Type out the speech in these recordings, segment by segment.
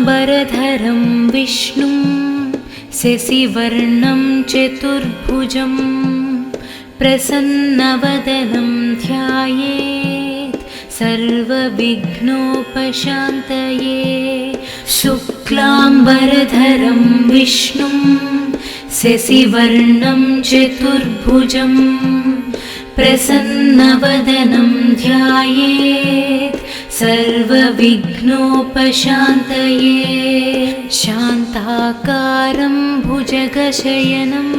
शुक्लाम्बरधरं विष्णुं शशिवर्णं चतुर्भुजं प्रसन्नवदनं ध्यायेत् सर्वविघ्नोपशान्तये। शुक्लाम्बरधरं विष्णुं शशिवर्णं चतुर्भुजं प्रसन्नवदनं ध्यायेत् सर्वविघ्नोपशान्तये। शान्ताकारं भुजगशयनं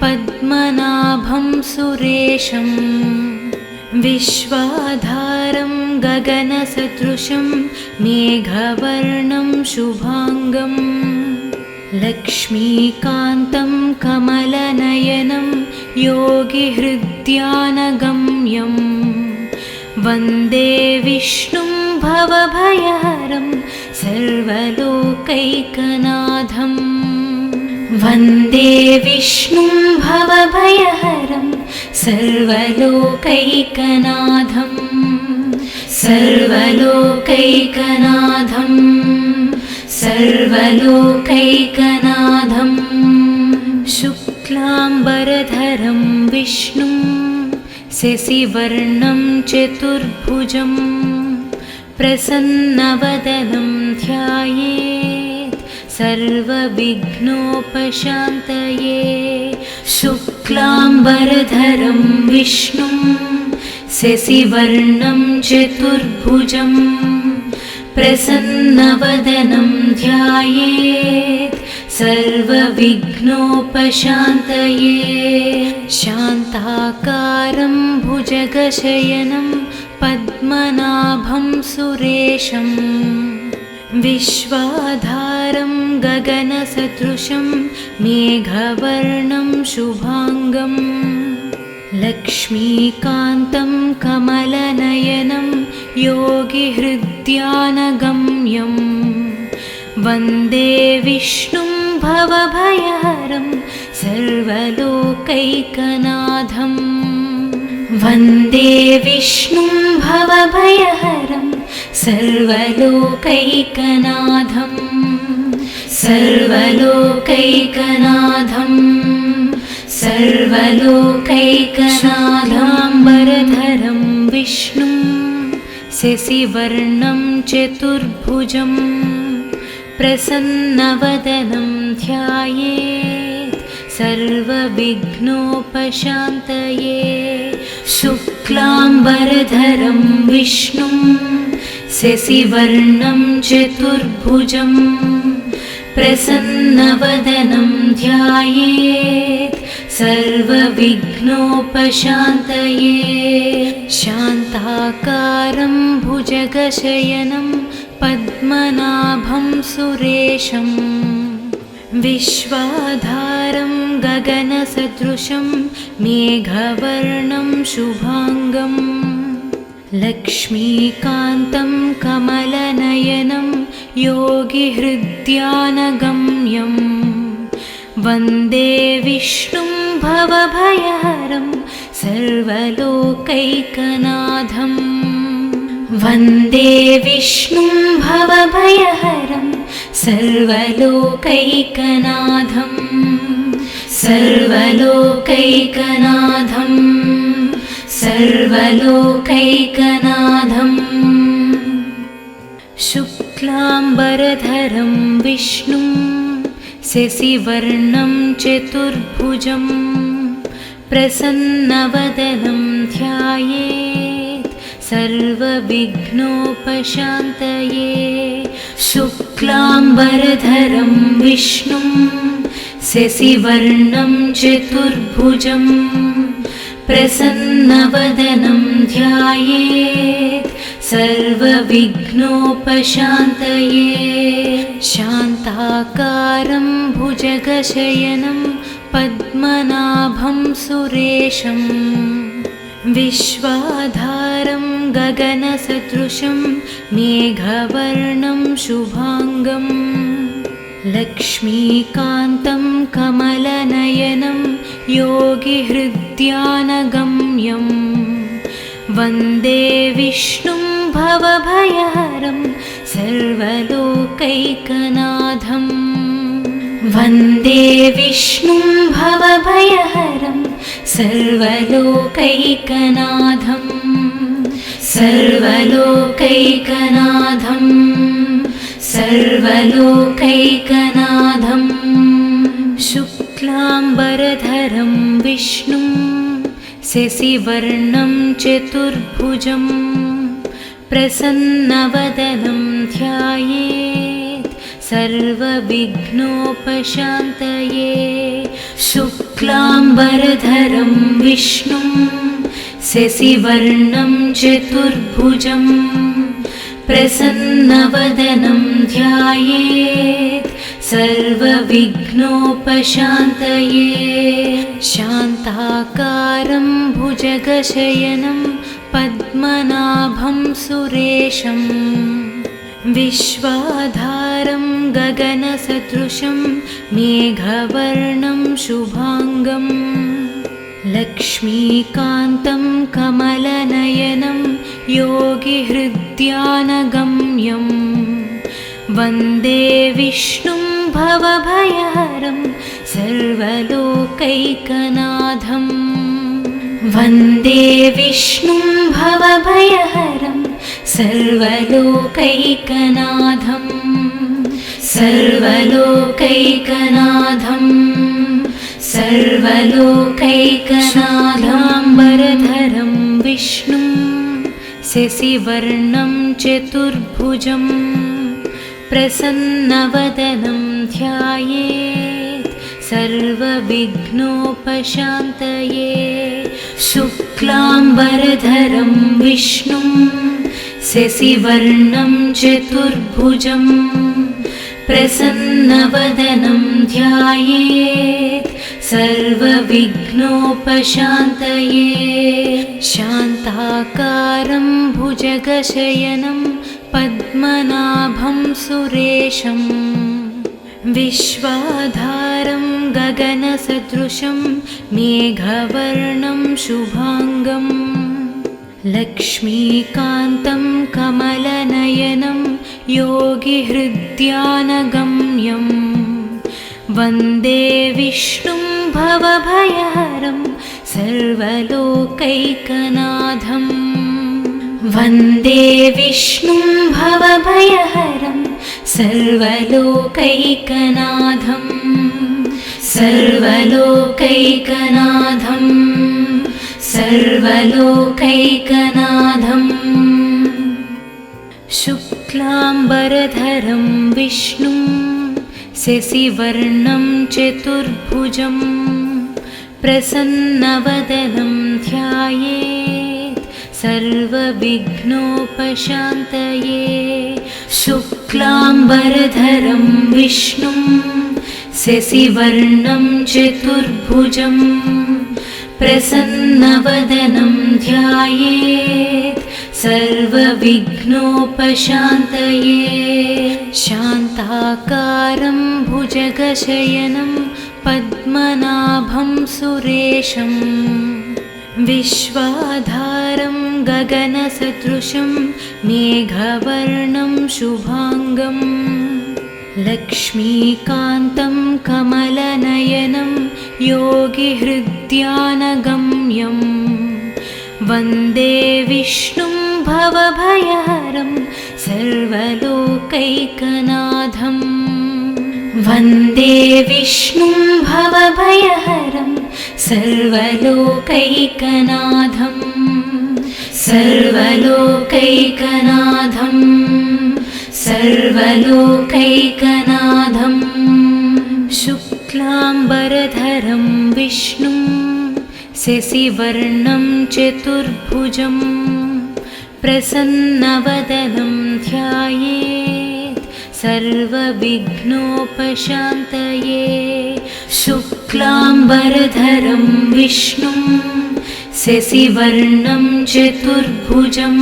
पद्मनाभं सुरेशं विश्वाधारं गगनसदृशं मेघवर्णं शुभांगं लक्ष्मीकान्तं कमलनयनं योगिहृद्यानगम्यं वन्दे विष्णुं भवभयहरं सर्वलोकैकनाथं। वन्दे विष्णुं भवभयहरं सर्वलोकैकनाथं सर्वलोकैकनाथं सर्वलोकैकनाथं। शुक्लाम्बरधरं विष्णुं शशिवर्णं चतुर्भुजं प्रसन्नवदनं ध्यायेत् सर्वविघ्नोपशान्तये। शुक्लाम्बरधरं विष्णुं शशिवर्णं चतुर्भुजं प्रसन्नवदनं ध्यायेत् सर्वविघ्नोपशान्तये। शान्ताकारं भुजगशयनं पद्मनाभं सुरेशं विश्वाधारं गगनसदृशं मेघवर्णं शुभांगं लक्ष्मीकान्तं कमलनयनं योगिहृद्यानगम्यं वन्दे विष्णुं भवभयहरं सर्वलोकैकनाथं। वन्दे विष्णुं भवभयहरं सर्वलोकैकनाथं सर्वलोकैकनाथं सर्वलोकैकनाथाम्बरधरं विष्णुं शशिवर्णं चतुर्भुजं प्रसन्नवदनं ध्यायेत् सर्वविघ्नोपशान्तये। शुक्लाम्बरधरं विष्णुं शशिवर्णं चतुर्भुजं प्रसन्नवदनं ध्यायेत् सर्वविघ्नोपशान्तये। शान्ताकारं भुजगशयनं पद्मनाभं सुरेशं विश्वाधारं गगनसदृशं मेघवर्णं शुभांगं लक्ष्मीकान्तं कमलनयनं योगिहृद्यानगम्यं वन्दे विष्णुं भवभयहरं सर्वलोकैकनाथं। वन्दे विष्णुं भवभयहरं सर्वलोकैकनाथं सर्वलोकैकनाथं सर्वलोकैकनाथं। शुक्लाम्बरधरं विष्णुं शशिवर्णं चतुर्भुजं प्रसन्नवदनं ध्यायेत् सर्वविघ्नोपशान्तये। शुक्लाम्बरधरं विष्णुं शशिवर्णं चतुर्भुजं प्रसन्नवदनं ध्यायेत् सर्वविघ्नोपशान्तये। शान्ताकारं भुजगशयनं पद्मनाभं सुरेशं विश्वाधारं गगनसदृशं मेघवर्णं शुभांगं लक्ष्मीकान्तं कमलनयनं योगिहृद्यानगम्यं वन्दे विष्णुं भवभयहरं सर्वलोकैकनाथं वन्दे विष्णुं भवभयहरं सर्वलोकैकनाथं सर्वलोकैकनाथं सर्वलोकैकनाथं शुक्लाम्बरधरं विष्णुं शशिवर्णं चतुर्भुजं प्रसन्नवदनं ध्यायेत् सर्वविघ्नोपशान्तये शुक्लाम्बरधरं विष्णुं शशिवर्णं चतुर्भुजं प्रसन्नवदनं ध्यायेत् सर्वविघ्नोपशान्तये शान्ताकारं भुजगशयनं पद्मनाभं सुरेशं विश्वाधारं गगनसदृशं मेघवर्णं शुभाङ्गं लक्ष्मीकान्तं कमलनयनं योगिहृद्यानगम्यं वन्दे विष्णुं भवभयहरं सर्वलोकैकनाथं वन्दे विष्णुं भवभयहरं सर्वलोकैकनाथं सर्वलोकैकनाथं सर्वलोकैकनाथाम्बरधरं विष्णुं शशिवर्णं चतुर्भुजं प्रसन्नवदनं ध्यायेत् सर्वविघ्नोपशान्तये शुक्लाम्बरधरं विष्णुं शशिवर्णं चतुर्भुजं प्रसन्नवदनं ध्यायेत् सर्वविघ्नोपशान्तये शान्ताकारं भुजगशयनं पद्मनाभं सुरेशं विश्वाधारं गगनसदृशं मेघवर्णं शुभाङ्गं लक्ष्मीकान्तं कमलनयनं योगिहृद्यानगम्यं वन्दे विष्णुं भवभयहरं सर्वलोकैकनाथं वन्दे विष्णुं भवभयहरं सर्वलोकैकनाथं सर्वलोकैकनाथं सर्वलोकैकनाथं शुक्लाम्बरधरं विष्णुं शशिवर्णं चतुर्भुजं प्रसन्नवदनं ध्यायेत् सर्वविघ्नोपशान्तये शुक्लाम्बरधरं विष्णुं शशिवर्णं चतुर्भुजं प्रसन्नवदनं ध्यायेत् सर्वविघ्नोपशान्तये शान्ताकारं भुजगशयनं पद्मनाभं सुरेशं विश्वाधारं गगनसदृशं मेघवर्णं शुभाङ्गं लक्ष्मीकान्तं कमलनयनं योगिहृद्यानगम्यं वन्दे विष्णुं भवभयहरं सर्वलोकैकनाथं वन्दे विष्णुं भवभयहरं सर्वलोकैकनाथं सर्वलोकैकनाथं सर्वलोकैकनाथं शुक्लाम्बरधरं विष्णुं शशिवर्णं चतुर्भुजं प्रसन्नवदनं ध्यायेत् सर्वविघ्नोपशान्तये शुक्लाम्बरधरं विष्णुं शशिवर्णं चतुर्भुजं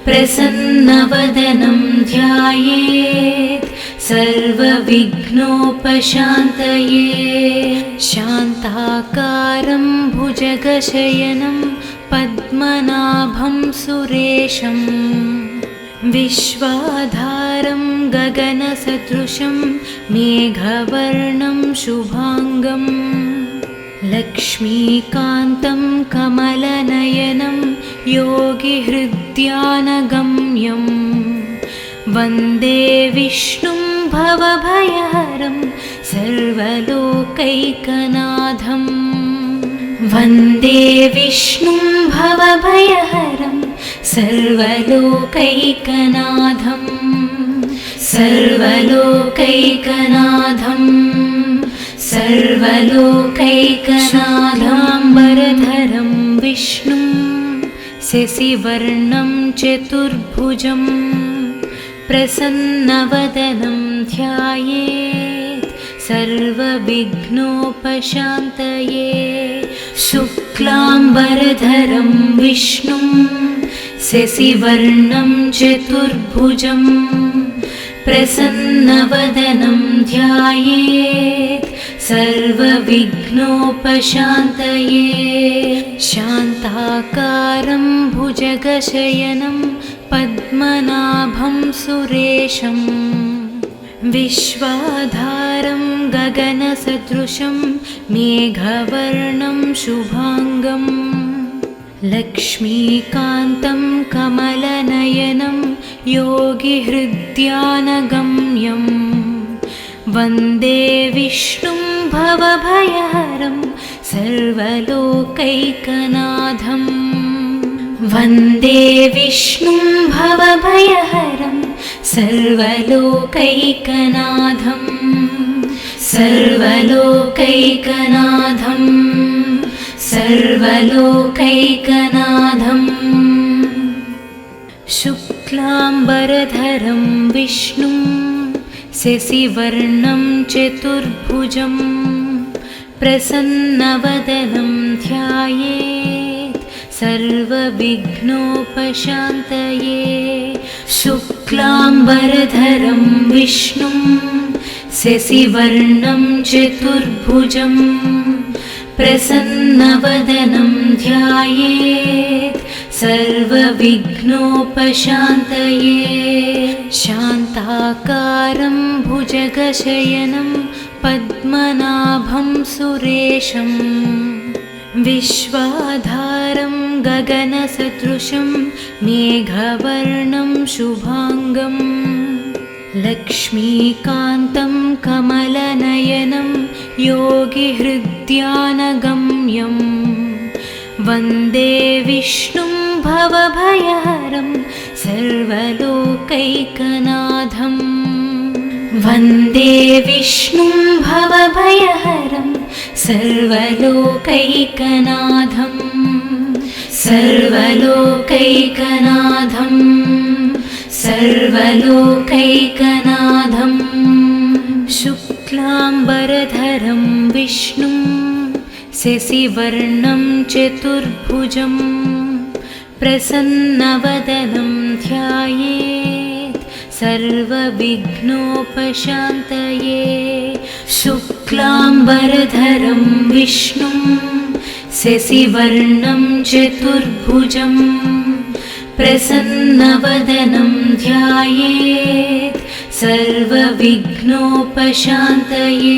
प्रसन्नवदनं ध्यायेत् सर्वविघ्नोपशान्तये शान्ताकारं भुजगशयनं पद्मनाभं सुरेशं विश्वाधारं गगनसदृशं मेघवर्णं शुभांगं लक्ष्मीकान्तं कमलनयनं योगिहृद्यानगम्यं वन्दे विष्णुं भवभयहरं सर्वलोकैकनाथं वन्दे विष्णुं भवभयहरं सर्वलोकैकनाथं सर्वलोकैकनाथं सर्वलोकैकनाथाम्बरधरं विष्णुं शशिवर्णं चतुर्भुजं प्रसन्नवदनं ध्यायेत् सर्वविघ्नोपशान्तये शुक्लाम्बरधरं विष्णुं शशिवर्णं चतुर्भुजं प्रसन्नवदनं ध्यायेत् सर्वविघ्नोपशान्तये शान्ताकारं भुजगशयनं पद्मनाभं सुरेशं विश्वाधारं गगनसदृशं मेघवर्णं शुभांगं लक्ष्मीकान्तं कमलनयनं योगिहृद्यानगम्यं वन्दे विष्णुं भवभयहरं सर्वलोकैकनाथं वन्दे विष्णुं भवभयहरं सर्वलोकैकनाथं सर्वलोकैकनाथं सर्वलोकैकनाथं शुक्लाम्बरधरं विष्णुं शशिवर्णं चतुर्भुजं प्रसन्नवदनं ध्यायेत् सर्वविघ्नोपशान्तये शुक्लाम्बरधरं विष्णुं शशिवर्णं चतुर्भुजं प्रसन्नवदनं ध्यायेत् सर्वविघ्नोपशान्तये शान्ताकारं भुजगशयनं पद्मनाभं सुरेशं विश्वाधारं गगनसदृशं मेघवर्णं शुभांगं लक्ष्मीकान्तं कमलनयनं योगिहृद्यानगम्यं वन्दे विष्णुं भवभयहरं सर्वलोकैकनाथं वन्दे विष्णुं भवभयहरं सर्वलोकैकनाथं सर्वलोकैकनाथं सर्वलोकैकनाथं शुक्लाम्बरधरं विष्णुं शशिवर्णं चतुर्भुजं प्रसन्नवदनं ध्यायेत् सर्वविघ्नोपशान्तये शुक्लाम्बरधरं विष्णुं शशिवर्णं चतुर्भुजं प्रसन्नवदनं ध्यायेत् सर्वविघ्नोपशान्तये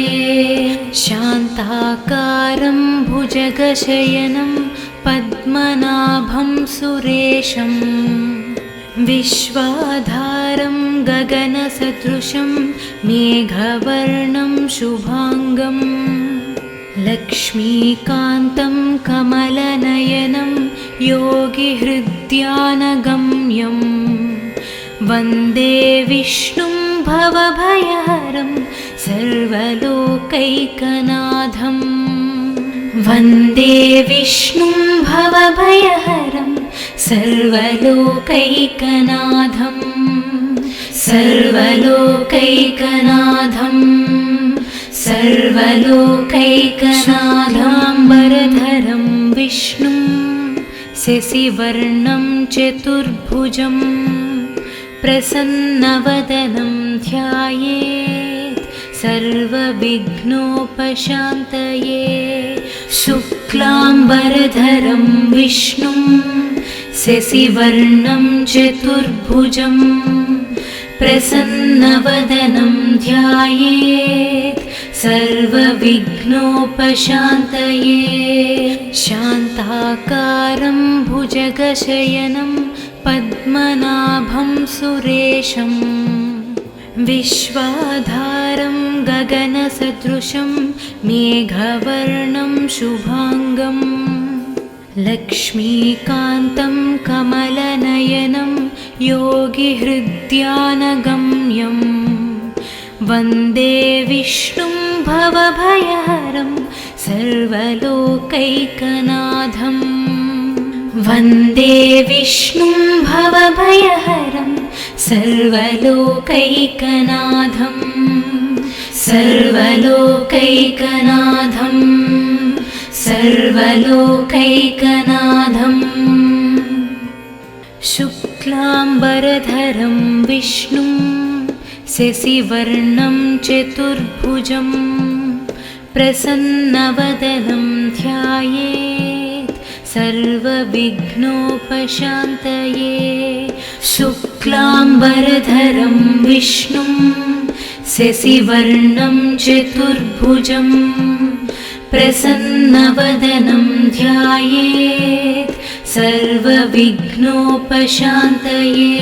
शान्ताकारं भुजगशयनं पद्मनाभं सुरेशं विश्वाधारं गगनसदृशं मेघवर्णं शुभांगं लक्ष्मीकान्तं कमलनयनं योगिहृद्यानगम्यं वन्दे विष्णुं भवभयहरं सर्वलोकैकनाथं वन्दे विष्णुं भवभयहरं सर्वलोकैकनाथं सर्वलोकैकनाथं सर्वलोकैकनाथाम्बरधरं विष्णुं शशिवर्णं चतुर्भुजं प्रसन्नवदनं ध्यायेत् सर्वविघ्नोपशान्तये शुक्लाम्बरधरं विष्णुं शशिवर्णं चतुर्भुजं प्रसन्नवदनं ध्यायेत् सर्वविघ्नोपशान्तये शान्ताकारं भुजगशयनं पद्मनाभं सुरेशं विश्वाधारं गगनसदृशं मेघवर्णं शुभाङ्गं लक्ष्मीकान्तं कमलनयनं योगिहृद्यानगम्यं वन्दे विष्णुं भवभयहरं सर्वलोकैकनाथं वन्दे विष्णुं भवभयहरं सर्वलोकैकनाथं सर्वलोकैकनाथं सर्वलोकैकनाथं शुक्लाम्बरधरं विष्णुं शशिवर्णं चतुर्भुजं प्रसन्नवदनं ध्यायेत् सर्वविघ्नोपशान्तये शुक्लाम्बरधरं विष्णुं शशिवर्णं चतुर्भुजं प्रसन्नवदनं ध्यायेत् सर्वविघ्नोपशान्तये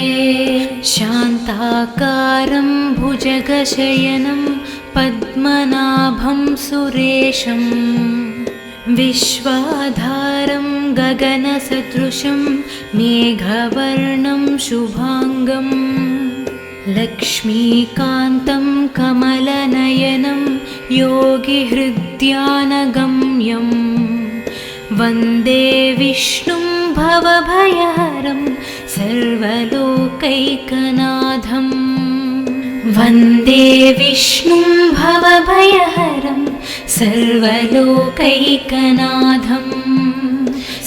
शान्ताकारं भुजगशयनं पद्मनाभं सुरेशं विश्वाधारं गगनसदृशं मेघवर्णं शुभाङ्गं लक्ष्मीकान्तं कमलनयनं योगिहृद्यानगम्यं वन्दे विष्णुं भवभयहरं सर्वलोकैकनाथं वन्दे विष्णुं भवभयहरं सर्वलोकैकनाथं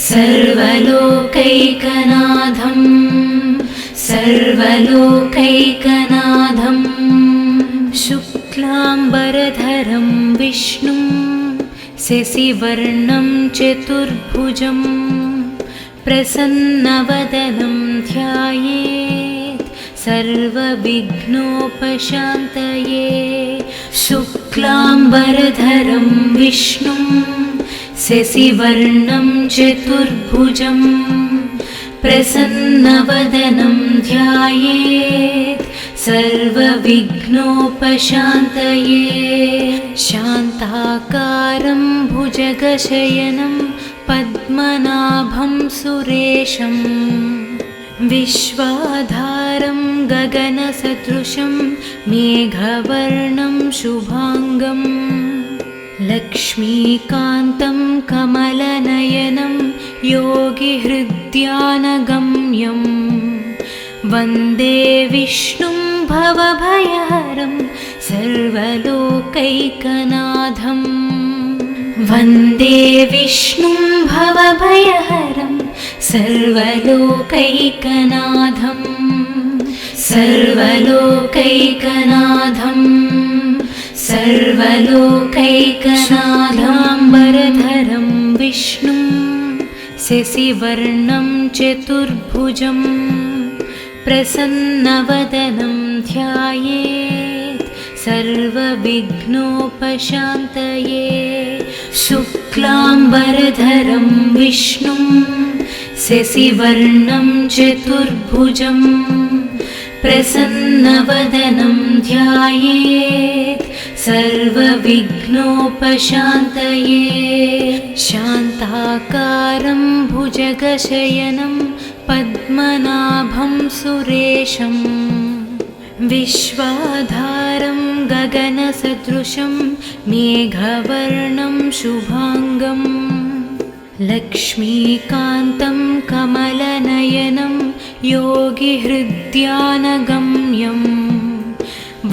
सर्वलोकैकनाथं सर्वलोकैकनाथं शुक्लाम्बरधरं विष्णुं शशिवर्णं चतुर्भुजं प्रसन्नवदनं ध्यायेत् सर्वविघ्नोपशान्तये शुक्लाम्बरधरं विष्णुं शशिवर्णं चतुर्भुजं प्रसन्नवदनं ध्यायेत् सर्वविघ्नोपशान्तये शान्ताकारं भुजगशयनं पद्मनाभं सुरेशं विश्वाधारं गगनसदृशं मेघवर्णं शुभाङ्गं लक्ष्मीकान्तं कमलनयनं योगिहृद्यानगम्यं वन्दे विष्णुं भवभयहरं सर्वलोकैकनाथं वन्दे विष्णुं भवभयहरं सर्वलोकैकनाथं सर्वलोकैकनाथं सर्वलोकैकनाथाम्बरधरं विष्णुं शशिवर्णं चतुर्भुजं प्रसन्नवदनं ध्यायेत् सर्वविघ्नोपशान्तये शुक्लाम्बरधरं विष्णुं शशिवर्णं चतुर्भुजं प्रसन्नवदनं ध्यायेत् सर्वविघ्नोपशान्तये शान्ताकारं भुजगशयनं पद्मनाभं सुरेशं विश्वाधारं गगनसदृशं मेघवर्णं शुभाङ्गं लक्ष्मीकान्तं कमलनयनं योगिहृद्यानगम्यं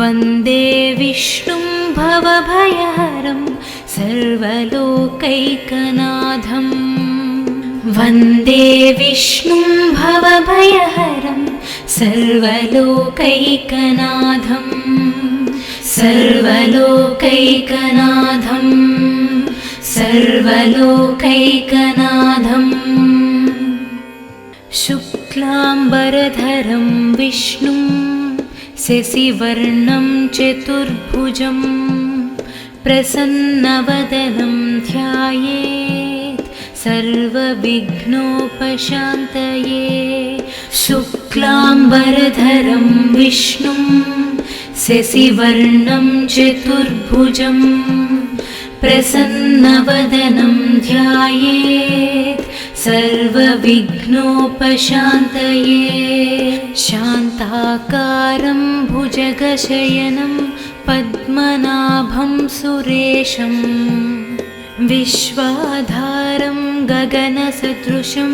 वन्दे विष्णुं भवभयहरं सर्वलोकैकनाथं वन्दे विष्णुं भवभयहरं सर्वलोकैकनाथं सर्वलोकैकनाथं सर्वलोकैकनाथं शुक्लाम्बरधरं विष्णुं शशिवर्णं चतुर्भुजं प्रसन्नवदनं ध्यायेत् सर्वविघ्नोपशान्तये। शुक्लाम्बरधरं विष्णुं शशिवर्णं चतुर्भुजं प्रसन्नवदनं ध्यायेत् सर्वविघ्नोपशान्तये। शान्ताकारं भुजगशयनं पद्मनाभं सुरेशं विश्वाधारं गगनसदृशं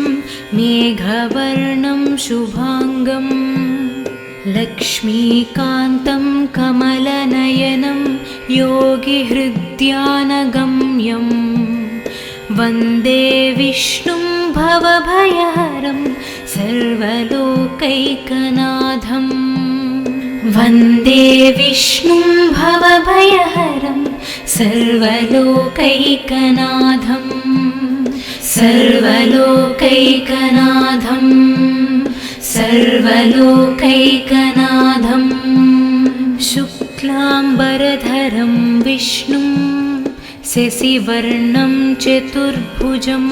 मेघवर्णं शुभाङ्गं लक्ष्मीकान्तं कमलनयनं योगिहृद्यानगम्यं वन्दे विष्णुं भवभयहरं सर्वलोकैकनाथं। वन्दे विष्णुं भवभयहरं सर्वलोकैकनाथं सर्वलोकैकनाथं सर्वलोकैकनाथं। शुक्लाम्बरधरं विष्णुं शशिवर्णं चतुर्भुजं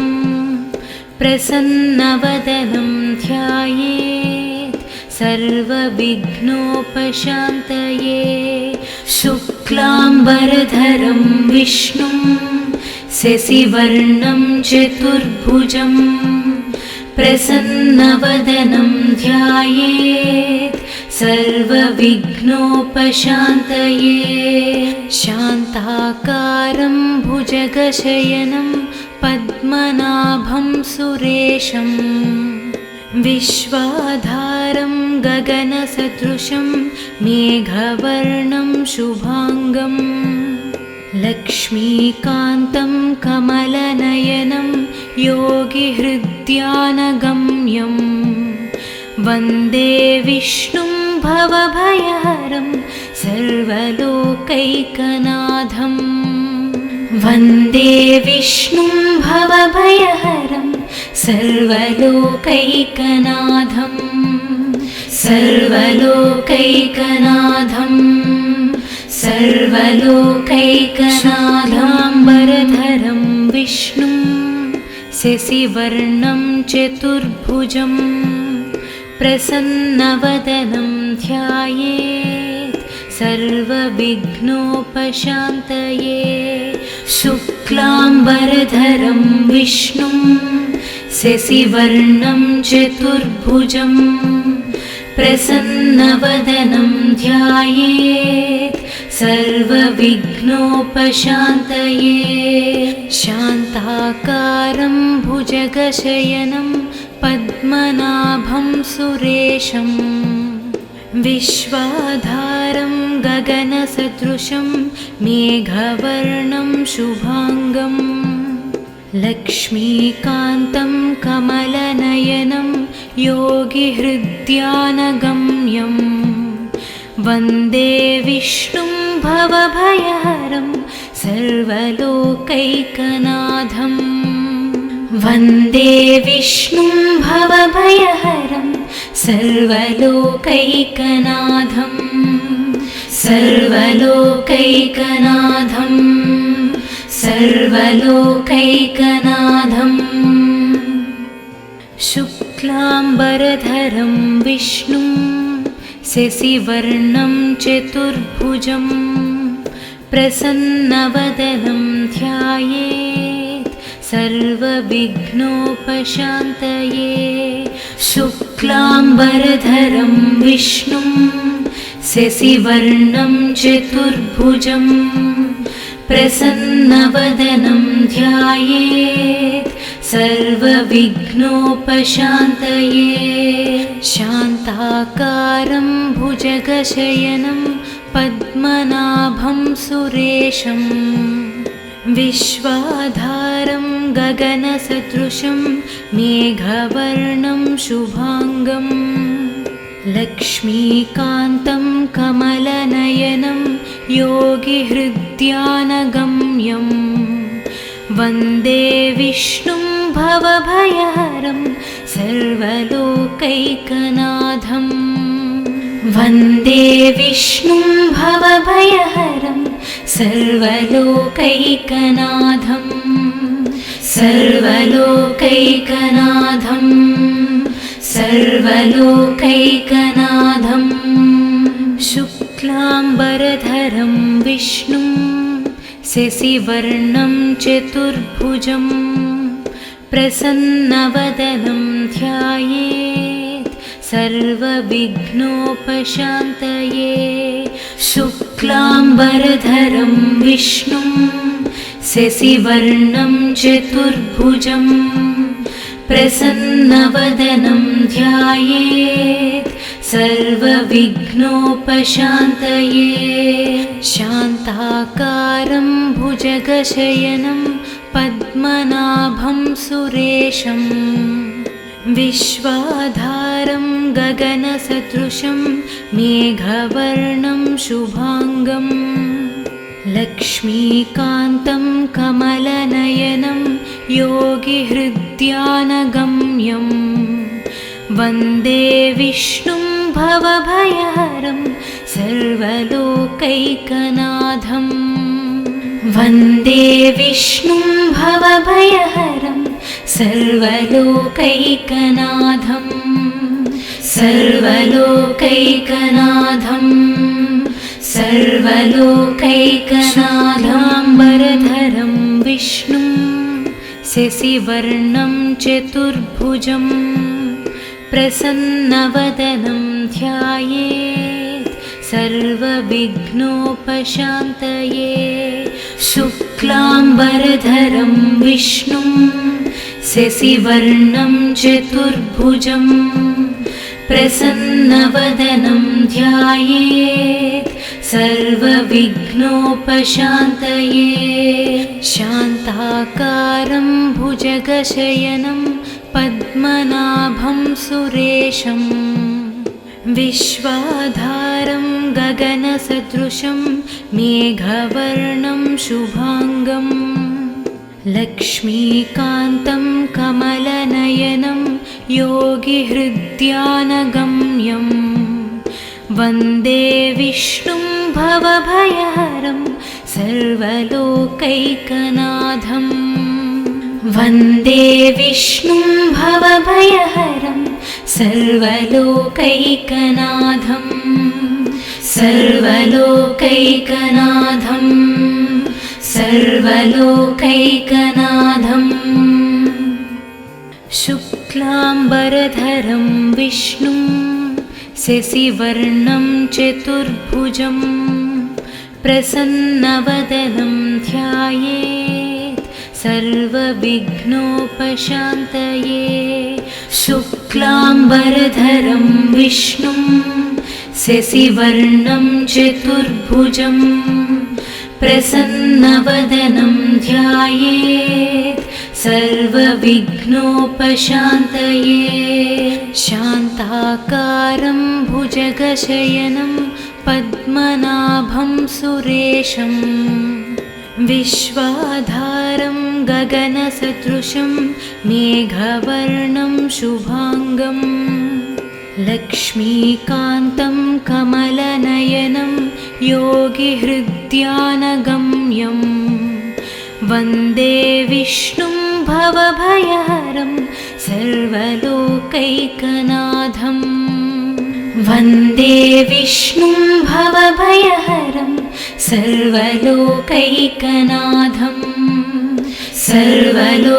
प्रसन्नवदनं ध्यायेत् सर्वविघ्नोपशान्तये। शुक्लाम्बरधरं विष्णुं शशिवर्णं चतुर्भुजं प्रसन्नवदनं ध्यायेत् सर्वविघ्नोपशान्तये। शान्ताकारं भुजगशयनं पद्मनाभं सुरेशं विश्वाधारं गगनसदृशं मेघवर्णं शुभाङ्गं लक्ष्मीकान्तं कमलनयनं योगिहृद्यानगम्यं वन्दे विष्णुं भवभयहरं सर्वलोकैकनाथं। वन्दे विष्णुं भवभयहरं सर्वलोकैकनाथं सर्वलोकैकनाथं सर्वलोकैकनाथाम्बरधरं विष्णुं शशिवर्णं चतुर्भुजं प्रसन्नवदनं ध्यायेत् सर्वविघ्नोपशान्तये। शुक्लाम्बरधरं विष्णुं शशिवर्णं चतुर्भुजं प्रसन्नवदनं ध्यायेत् सर्वविघ्नोपशान्तये। शान्ताकारं भुजगशयनं पद्मनाभं सुरेशं विश्वाधारं गगनसदृशं मेघवर्णं शुभाङ्गं लक्ष्मीकान्तं कमलनयनं योगिहृद्यानगम्यं वन्दे विष्णुं भवभयहरं सर्वलोकैकनाथं। वन्दे विष्णुं भवभयहरं सर्वलोकैकनाथं सर्वलोकैकनाथं सर्वलोकैकनाथं। शुक्लाम्बरधरं विष्णुं शशिवर्णं चतुर्भुजं प्रसन्नवदनं ध्यायेत् सर्वविघ्नोपशान्तये। शुक्लाम्बरधरं विष्णुं शशिवर्णं चतुर्भुजं प्रसन्नवदनं ध्यायेत् सर्वविघ्नोपशान्तये। शान्ताकारं भुजगशयनं पद्मनाभं सुरेशं विश्वाधारं गगनसदृशं मेघवर्णं शुभाङ्गं लक्ष्मीकान्तं कमलनयनं योगिहृद्यानगम्यं वन्दे विष्णुं भवभयहरं सर्वलोकैकनाथं वन्दे विष्णुं भवभयहरं सर्वलोकैकनाथं सर्वलोकैकनाथं सर्वलोकैकनाथं शुक्लाम्बरधरं विष्णुं शशिवर्णं चतुर्भुजं प्रसन्नवदनं ध्यायेत् सर्वविघ्नोपशान्तये शुक्लाम्बरधरं विष्णुं शशिवर्णं चतुर्भुजं प्रसन्नवदनं ध्यायेत् सर्वविघ्नोपशान्तये शान्ताकारं भुजगशयनं पद्मनाभं सुरेशं विश्वाधारं गगनसदृशं मेघवर्णं शुभाङ्गं लक्ष्मीकान्तं कमलनयनं योगिहृद्यानगम्यं वन्दे विष्णुं भवभयहरं सर्वलोकैकनाथं वन्दे विष्णुं भवभयहरं सर्वलोकैकनाथं सर्वलोकैकनाथं सर्वलोकैकनाथाम्बरधरं विष्णुं शशिवर्णं चतुर्भुजं प्रसन्नवदनं ध्यायेत् सर्वविघ्नोपशान्तये शुक्लाम्बरधरं विष्णुं शशिवर्णं चतुर्भुजं प्रसन्नवदनं ध्यायेत् सर्वविघ्नोपशान्तये शान्ताकारं भुजगशयनं पद्मनाभं सुरेशं विश्वाधारं गगनसदृशं मेघवर्णं शुभाङ्गं लक्ष्मीकान्तं कमलनयनं योगिहृद्यानगम्यं वन्दे विष्णुं भवभयहरं सर्वलोकैकनाथं वन्दे विष्णुं भवभयहरं सर्वलोकैकनाथं सर्वलोकैकनाथं सर्वलोकैकनाथं शुक्लाम्बरधरं विष्णुं शशिवर्णं चतुर्भुजं प्रसन्नवदनं ध्यायेत् सर्वविघ्नोपशान्तये शुक्लाम्बरधरं विष्णुं शशिवर्णं चतुर्भुजं प्रसन्नवदनं ध्यायेत् सर्वविघ्नोपशान्तये शान्ताकारं भुजगशयनं पद्मनाभं सुरेशं विश्वाधारं गगनसदृशं मेघवर्णं शुभाङ्गं लक्ष्मीकान्तं कमलनयनं योगिहृद्यानगम्यं वन्दे विष्णुं भवभयहरं सर्वलोकैकनाथं वन्दे विष्णुं भवभयहरं सर्वलोकैकनाथं सर्वलोकैकनाथं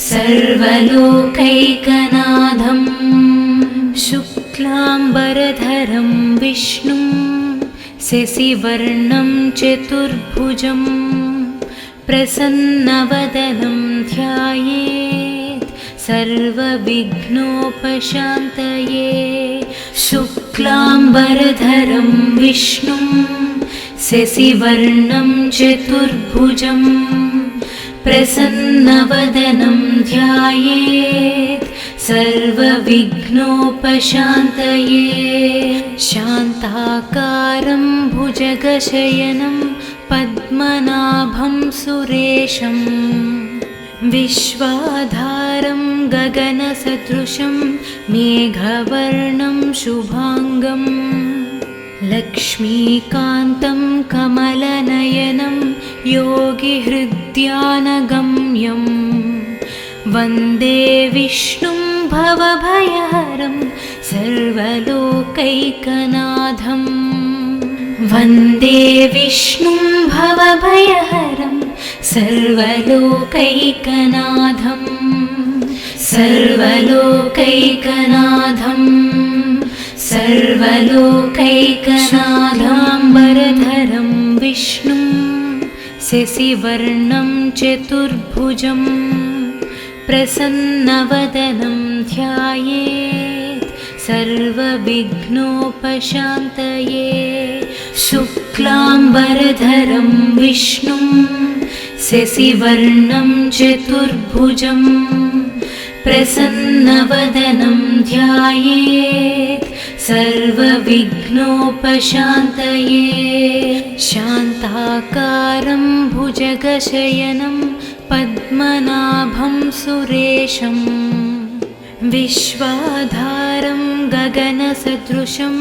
सर्वलोकैकनाथं शुक्लाम्बरधरं विष्णुं शशिवर्णं चतुर्भुजं प्रसन्नवदनं ध्यायेत् सर्वविघ्नोपशान्तये शुक्लाम्बरधरं विष्णुं शशिवर्णं चतुर्भुजं प्रसन्नवदनं ध्यायेत् सर्वविघ्नोपशान्तये शान्ताकारं भुजगशयनं पद्मनाभं सुरेशं विश्वाधारं गगनसदृशं मेघवर्णं शुभांगं लक्ष्मीकान्तं कमलनयनं योगिहृद्यानगम्यं वन्दे विष्णुं भवभयहरं सर्वलोकैकनाथं वन्दे विष्णुं भवभयहरं सर्वलोकैकनाथं सर्वलोकैकनाथं सर्वलोकैकनाथाम्बरधरं विष्णुं शशिवर्णं चतुर्भुजं प्रसन्नवदनं ध्यायेत् सर्वविघ्नोपशान्तये शुक्लाम्बरधरं विष्णुं शशिवर्णं चतुर्भुजं प्रसन्नवदनं ध्यायेत् सर्वविघ्नोपशान्तये शान्ताकारं भुजगशयनं पद्मनाभं सुरेशं विश्वाधारं गगनसदृशं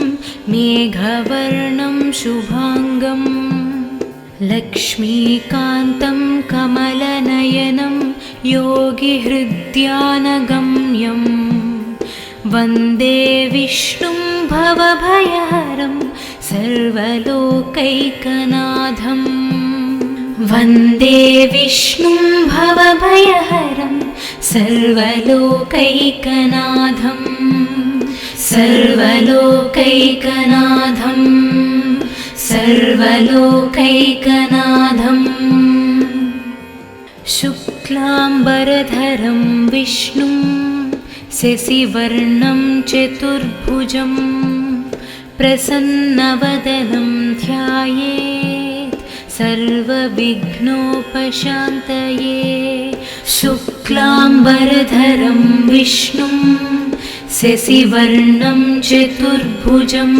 मेघवर्णं शुभांगं लक्ष्मीकान्तं कमलनयनं योगिहृद्यानगम्यं वन्दे विष्णुं भवभयहरं सर्वलोकैकनाथं वन्दे विष्णुं भवभयहरं सर्वलोकैकनाथं सर्वलोकैकनाथं सर्वलोकैकनाथं शुक्लाम्बरधरं विष्णुं शशिवर्णं चतुर्भुजं प्रसन्नवदनं ध्यायेत् सर्वविघ्नोपशान्तये शुक्लाम्बरधरं विष्णुं शशिवर्णं चतुर्भुजं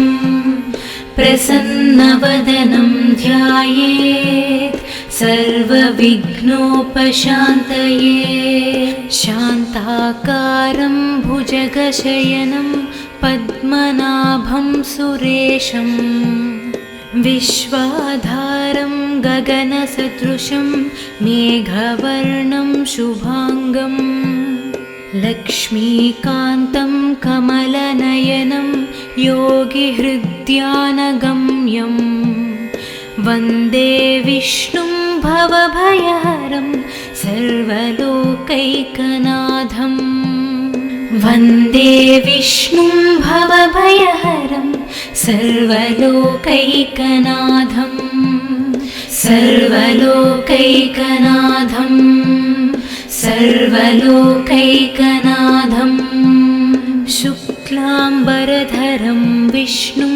प्रसन्नवदनं ध्यायेत् सर्वविघ्नोपशान्तये शान्ताकारं भुजगशयनं पद्मनाभं सुरेशं विश्वाधारं गगनसदृशं मेघवर्णं शुभांगं लक्ष्मीकान्तं कमलनयनं योगिहृद्यानगम्यं वन्दे विष्णुं भवभयहरं सर्वलोकैकनाथं वन्दे विष्णुं भवभयहरं सर्वलोकैकनाथं सर्वलोकैकनाथं सर्वलोकैकनाथं शुक्लाम्बरधरं विष्णुं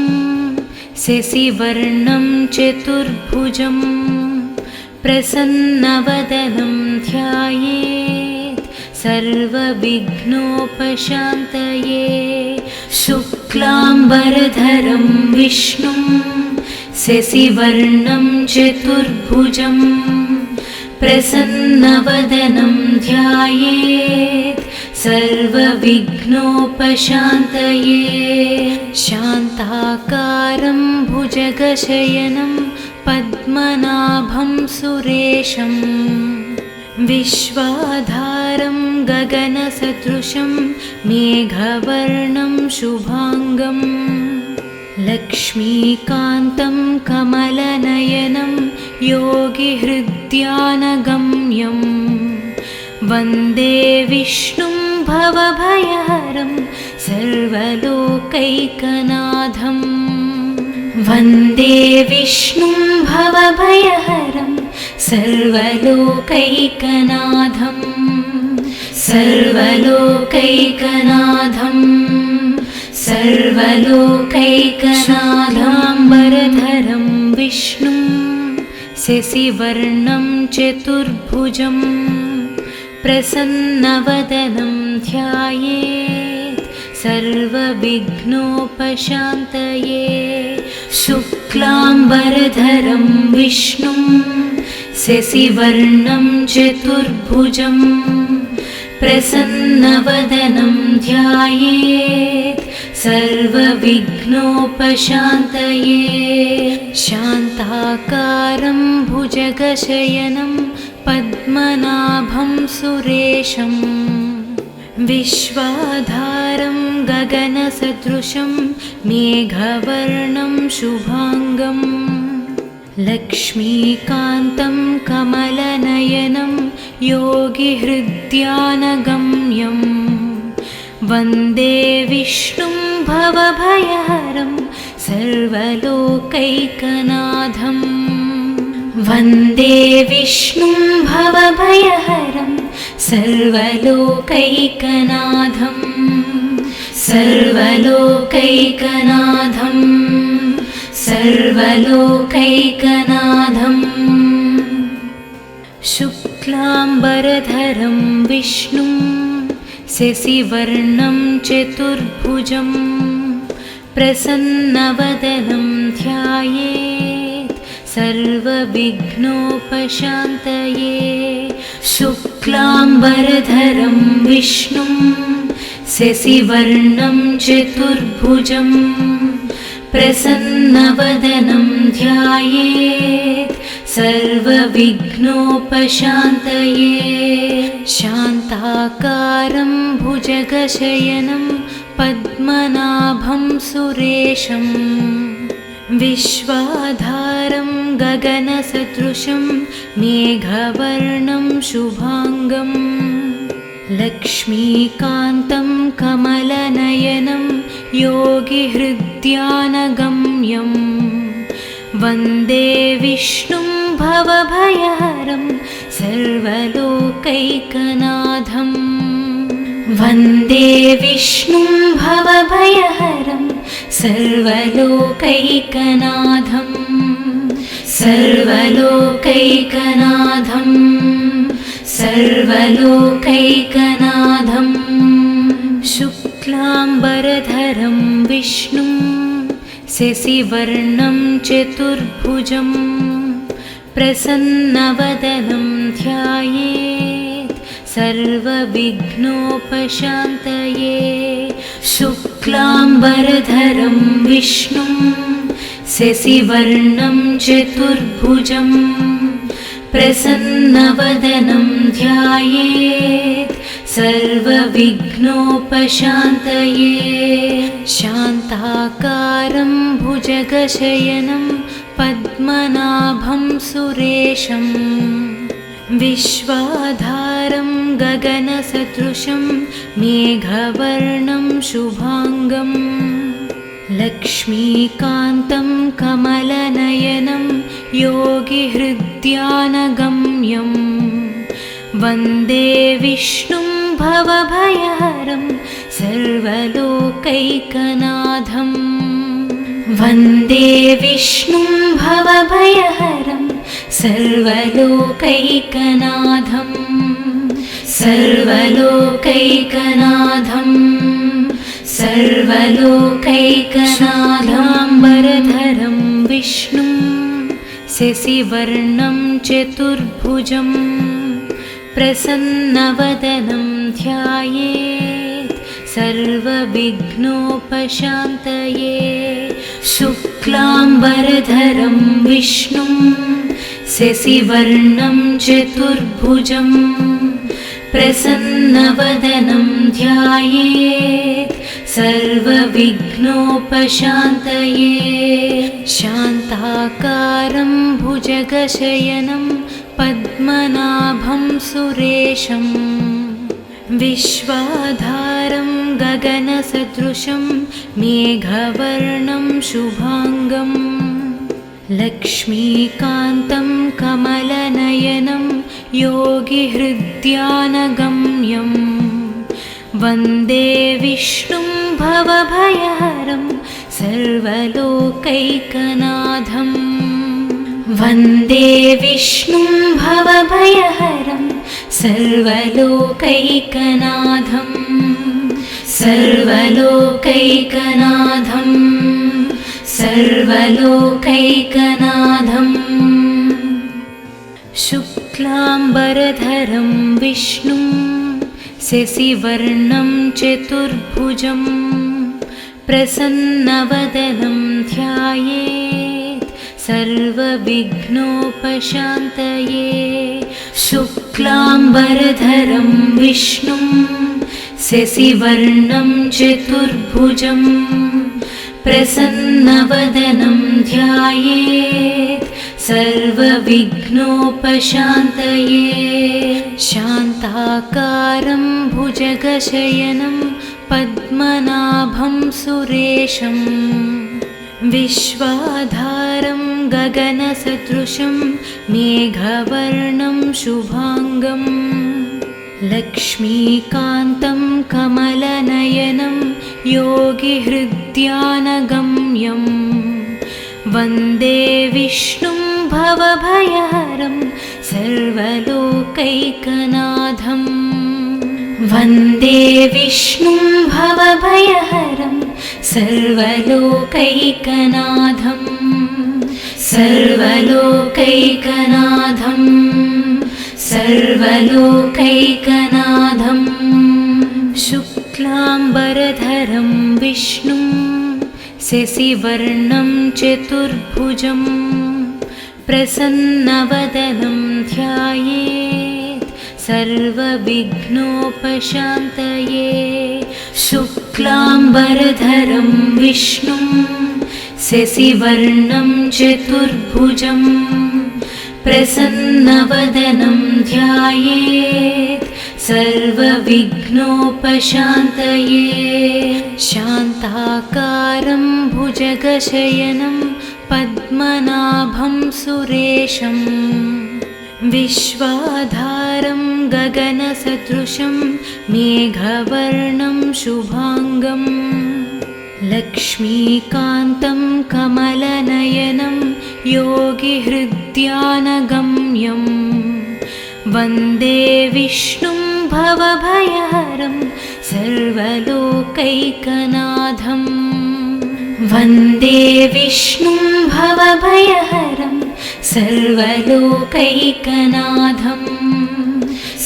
शशिवर्णं चतुर्भुजं प्रसन्नवदनं ध्यायेत् सर्वविघ्नोपशान्तये शुक्लाम्बरधरं विष्णुं शशिवर्णं चतुर्भुजं प्रसन्नवदनं ध्यायेत् सर्वविघ्नोपशान्तये शान्ताकारं भुजगशयनं पद्मनाभं सुरेशं विश्वाधारं गगनसदृशं मेघवर्णं शुभांगं लक्ष्मीकान्तं कमलनयनं योगिहृद्यानगम्यं वन्दे विष्णुं भवभयहरं सर्वलोकैकनाथं वन्दे विष्णुं भवभयहरं सर्वलोकैकनाथं सर्वलोकैकनाथं सर्वलोकैकनाथाम्बरधरं विष्णुं शशिवर्णं चतुर्भुजं प्रसन्नवदनं ध्यायेत् सर्वविघ्नोपशान्तये शुक्लाम्बरधरं विष्णुं शशिवर्णं चतुर्भुजं प्रसन्नवदनं ध्यायेत् सर्वविघ्नोपशान्तये शान्ताकारं भुजगशयनं पद्मनाभं सुरेशं विश्वाधारं गगनसदृशं मेघवर्णं शुभाङ्गं लक्ष्मीकान्तं कमलनयनं योगिहृद्यानगम्यं वन्दे विष्णुं भवभयहरं सर्वलोकैकनाथं वन्दे विष्णुं भवभयहरं सर्वलोकैकनाथं सर्वलोकैकनाथं सर्वलोकैकनाथं शुक्लाम्बरधरं विष्णुं शशिवर्णं चतुर्भुजं प्रसन्नवदनं ध्यायेत् सर्वविघ्नोपशान्तये शुक्लाम्बरधरं विष्णुं शशिवर्णं चतुर्भुजं प्रसन्नवदनं ध्यायेत् सर्वविघ्नोपशान्तये शान्ताकारं भुजगशयनं पद्मनाभं सुरेशं विश्वाधारं गगनसदृशं मेघवर्णं शुभाङ्गं लक्ष्मीकान्तं कमलनयनं योगिहृद्यानगम्यं वन्दे विष्णुं भवभयहरं सर्वलोकैकनाथं वन्दे विष्णुं भवभयहरं सर्वलोकैकनाथं सर्वलोकैकनाथं सर्वलोकैकनाथं शुक्लाम्बरधरं विष्णुं शशिवर्णं चतुर्भुजं प्रसन्नवदनं ध्यायेत् सर्वविघ्नोपशान्तये शुक्लाम्बरधरं विष्णुं शशिवर्णं चतुर्भुजं प्रसन्नवदनं ध्यायेत् सर्वविघ्नोपशान्तये शान्ताकारं भुजगशयनं पद्मनाभं सुरेशं विश्वाधारं गगनसदृशं मेघवर्णं शुभाङ्गं लक्ष्मीकान्तं कमलनयनं योगिहृद्यानगम्यं वन्दे विष्णुं भवभयहरं सर्वलोकैकनाथं वन्दे विष्णुं भवभयहरं सर्वलोकैकनाथं सर्वलोकैकनाथं सर्वलोकैकनाथाम्बरधरं विष्णुं शशिवर्णं चतुर्भुजं प्रसन्नवदनं ध्यायेत् सर्वविघ्नोपशान्तये शुक्लाम्बरधरं विष्णुं शशिवर्णं चतुर्भुजं प्रसन्नवदनं ध्यायेत् सर्वविघ्नोपशान्तये शान्ताकारं भुजगशयनं पद्मनाभं सुरेशं विश्वाधारं गगनसदृशं मेघवर्णं शुभाङ्गं लक्ष्मीकान्तं कमलनयनं योगिहृद्यानगम्यं वन्दे विष्णुं भवभयहरं सर्वलोकैकनाथं वन्दे विष्णुं भवभयहरं सर्वलोकैकनाथं सर्वलोकैकनाथं सर्वलोकैकनाथं शुक्लाम्बरधरं विष्णुं शशिवर्णं चतुर्भुजं प्रसन्नवदनं ध्यायेत् सर्वविघ्नोपशान्तये। शुक्लाम्बरधरं विष्णुं शशिवर्णं चतुर्भुजं प्रसन्नवदनं ध्यायेत् सर्वविघ्नोपशान्तये। शान्ताकारं भुजगशयनं पद्मनाभं सुरेशं विश्वाधारं गगनसदृशं मेघवर्णं शुभाङ्गं लक्ष्मीकान्तं कमलनयनं योगिहृद्यानगम्यं वन्दे विष्णुं भवभयहरं सर्वलोकैकनाथं। वन्दे विष्णुं भवभयहरं सर्वलोकैकनाथं सर्वलोकैकनाथं सर्वलोकैकनाथं। शुक्लाम्बरधरं विष्णुं शशिवर्णं चतुर्भुजं प्रसन्नवदनं ध्यायेत् सर्वविघ्नोपशान्तये। शुक्लाम्बरधरं विष्णुं शशिवर्णं चतुर्भुजं प्रसन्नवदनं ध्यायेत् सर्वविघ्नोपशान्तये। शान्ताकारं भुजगशयनं पद्मनाभं सुरेशं विश्वाधारं गगनसदृशं मेघवर्णं शुभाङ्गं लक्ष्मीकान्तं कमलनयनं योगिहृद्यानगम्यं वन्दे विष्णुं भवभयहरं सर्वलोकैकनाथं। वन्दे विष्णुं भवभयहरं सर्वलोकैकनाथं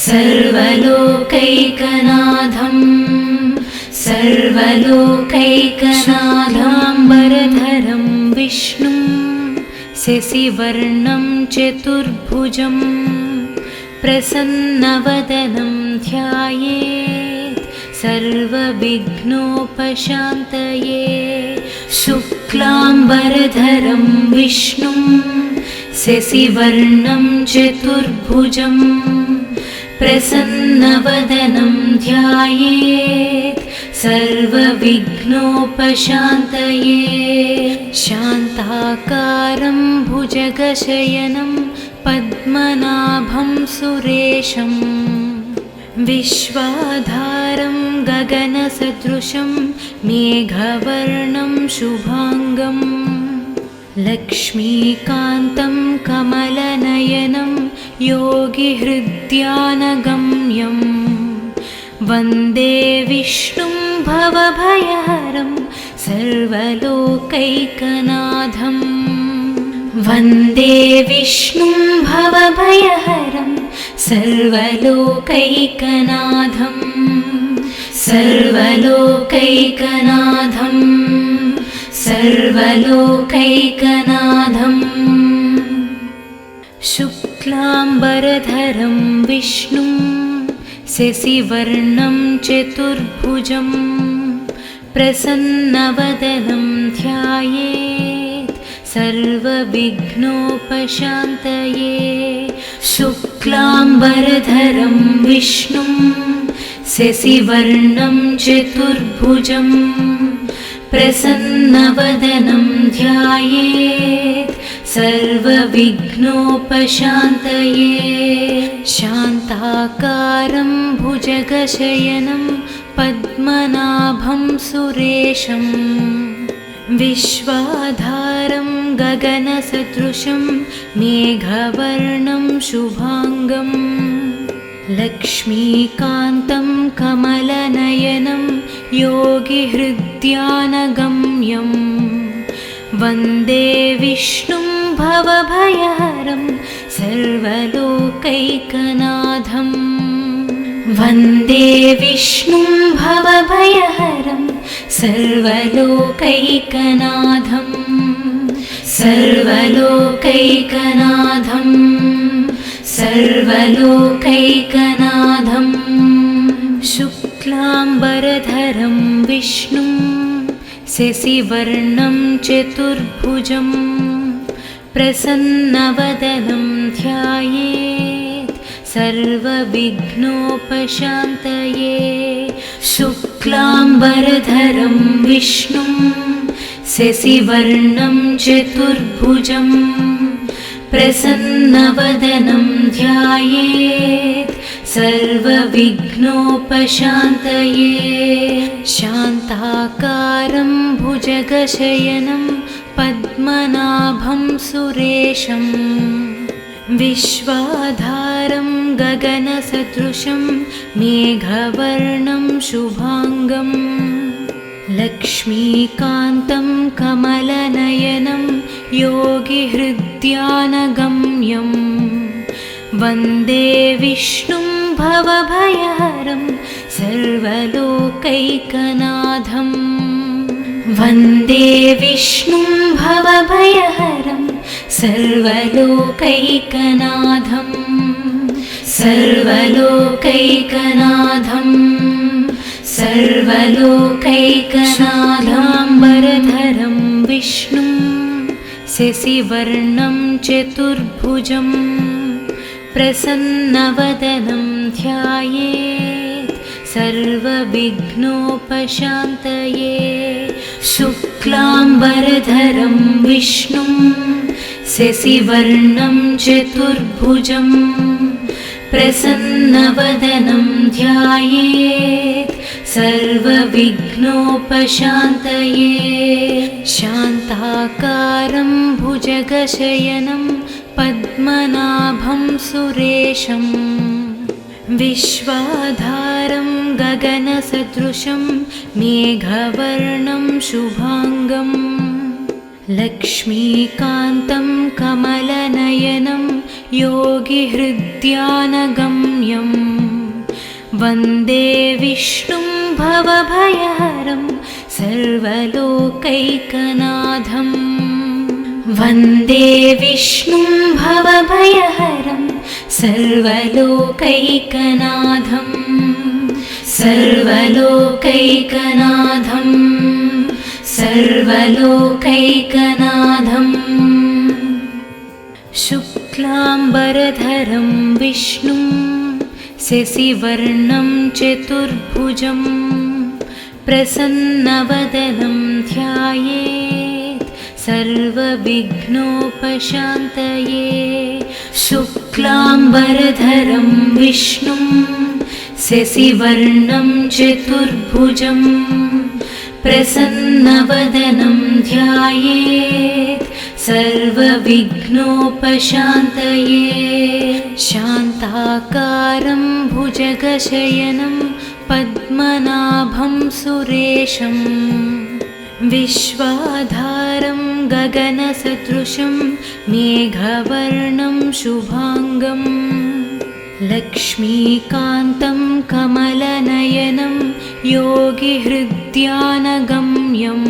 सर्वलोकैकनाथं सर्वलोकैकनाथाम्बरधरं विष्णुं शशिवर्णं चतुर्भुजं प्रसन्नवदनं ध्यायेत् सर्वविघ्नोपशान्तये। शुक्लाम्बरधरं विष्णुं शशिवर्णं चतुर्भुजं प्रसन्नवदनं ध्यायेत् सर्वविघ्नोपशान्तये। शान्ताकारं भुजगशयनं पद्मनाभं सुरेशं विश्वाधारं गगनसदृशं मेघवर्णं शुभाङ्गं लक्ष्मीकान्तं कमलनयनं योगिहृद्यानगम्यं वन्दे विष्णुं भवभयहरं सर्वलोकैकनाथं। वन्दे विष्णुं भवभयहरं सर्वलोकैकनाथं सर्वलोकैकनाथं सर्वलोकैकनाथं। शुक्लाम्बरधरं विष्णुं शशिवर्णं चतुर्भुजं प्रसन्नवदनं ध्यायेत् सर्वविघ्नोपशान्तये। शुक्लाम्बरधरं विष्णुं शशिवर्णं चतुर्भुजं प्रसन्नवदनं ध्यायेत् सर्वविघ्नोपशान्तये। शान्ताकारं भुजगशयनं पद्मनाभं सुरेशं विश्वाधारं गगनसदृशं मेघवर्णं शुभाङ्गं लक्ष्मीकान्तं कमलनयनं योगिहृद्यानगम्यं वन्दे विष्णुं भवभयहरं सर्वलोकैकनाथं वन्दे विष्णुं भवभयहरं सर्वलोकैकनाथं सर्वलोकैकनाथं सर्वलोकैकनाथं शुक्लाम्बरधरं विष्णुं शशिवर्णं चतुर्भुजं प्रसन्नवदनं ध्यायेत् सर्वविघ्नोपशान्तये शुक्लाम्बरधरं विष्णुं शशिवर्णं चतुर्भुजं प्रसन्नवदनं ध्यायेत् सर्वविघ्नोपशान्तये शान्ताकारं भुजगशयनं पद्मनाभं सुरेशं विश्वाधारं गगनसदृशं मेघवर्णं शुभाङ्गं लक्ष्मीकान्तं कमलनयनं योगिहृद्यानगम्यं वन्दे विष्णुं भवभयहरं सर्वलोकैकनाथं वन्दे विष्णुं भवभयहरं सर्वलोकैकनाथं सर्वलोकैकनाथं सर्वलोकैकनाथाम्बरधरं विष्णुं शशिवर्णं चतुर्भुजं प्रसन्नवदनं ध्यायेत् सर्वविघ्नोपशान्तये शुक्लाम्बरधरं विष्णुं शशिवर्णं चतुर्भुजं प्रसन्नवदनं ध्यायेत् सर्वविघ्नोपशान्तये शान्ताकारं भुजगशयनं पद्मनाभं सुरेशं विश्वाधारं गगनसदृशं मेघवर्णं शुभाङ्गं लक्ष्मीकान्तं कमलनयनं योगिहृद्यानगम्यं वन्दे विष्णुं भवभयहरं सर्वलोकैकनाथं वन्दे विष्णुं भवभयहरं सर्वलोकैकनाथं सर्वलोकैकनाथं सर्वलोकैकनाथं शुक्लाम्बरधरं विष्णुं शशिवर्णं चतुर्भुजं प्रसन्नवदनं ध्यायेत् सर्वविघ्नोपशान्तये शुक्लाम्बरधरं विष्णुं शशिवर्णं चतुर्भुजं प्रसन्नवदनं ध्यायेत् सर्वविघ्नोपशान्तये शान्ताकारं भुजगशयनं पद्मनाभं सुरेशं विश्वाधारं गगनसदृशं मेघवर्णं शुभाङ्गं लक्ष्मीकान्तं कमलनयनं योगिहृद्यानगम्यं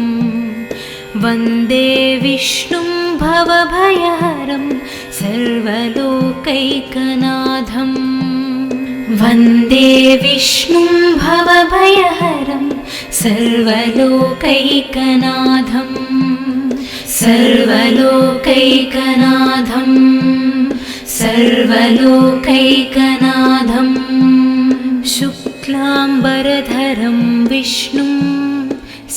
वन्दे विष्णुं भवभयहरं सर्वलोकैकनाथं वन्दे विष्णुं भवभयहरं सर्वलोकैकनाथं सर्वलोकैकनाथं सर्वलोकैकनाथं शुक्लाम्बरधरं विष्णुं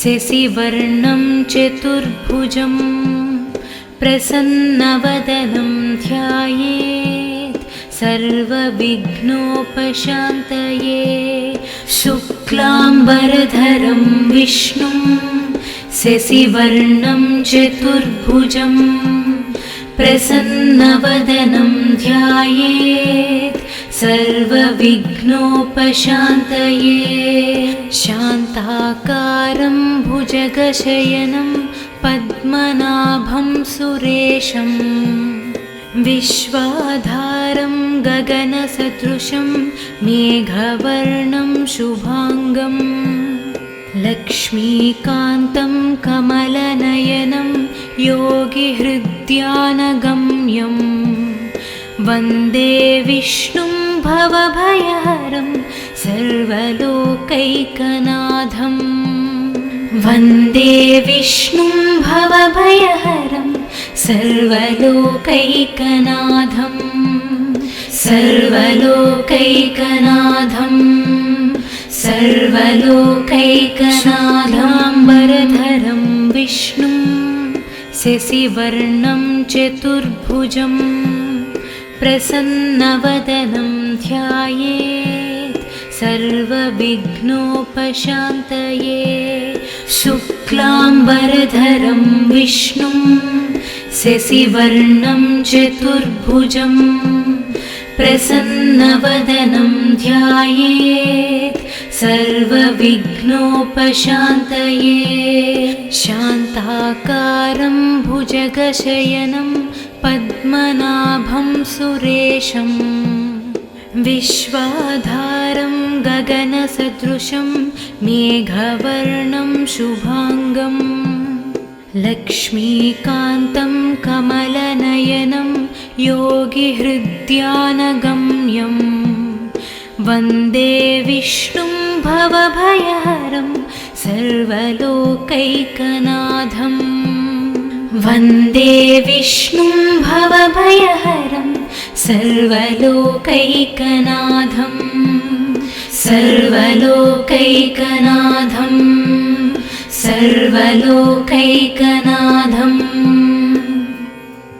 शशिवर्णं चतुर्भुजं प्रसन्नवदनं ध्यायेत् सर्वविघ्नोपशान्तये शुक्लाम्बरधरं विष्णुं शशिवर्णं चतुर्भुजं प्रसन्नवदनं ध्यायेत् सर्वविघ्नोपशान्तये शान्ताकारं भुजगशयनं पद्मनाभं सुरेशं विश्वाधारं गगनसदृशं मेघवर्णं शुभांगं लक्ष्मीकान्तं कमलनयनं योगिहृद्यानगम्यं वन्दे विष्णुं भवभयहरं सर्वलोकैकनाथं वन्दे विष्णुं भवभयहरं सर्वलोकैकनाथं सर्वलोकैकनाथं सर्वलोकैकनाथाम्बरधरं विष्णुं शशिवर्णं चतुर्भुजं प्रसन्नवदनं ध्यायेत् सर्वविघ्नोपशान्तये शुक्लाम्बरधरं विष्णुं शशिवर्णं चतुर्भुजं प्रसन्नवदनं ध्यायेत् सर्वविघ्नोपशान्तये शान्ताकारं भुजगशयनं पद्मनाभं सुरेशं विश्वाधारं गगनसदृशं मेघवर्णं शुभांगं लक्ष्मीकान्तं कमलनयनं योगिहृद्यानगम्यं वन्दे विष्णुं भवभयहरं सर्वलोकैकनाथं वन्दे विष्णुं भवभयहरं सर्वलोकैकनाथं सर्वलोकैकनाथं सर्वलोकैकनाथं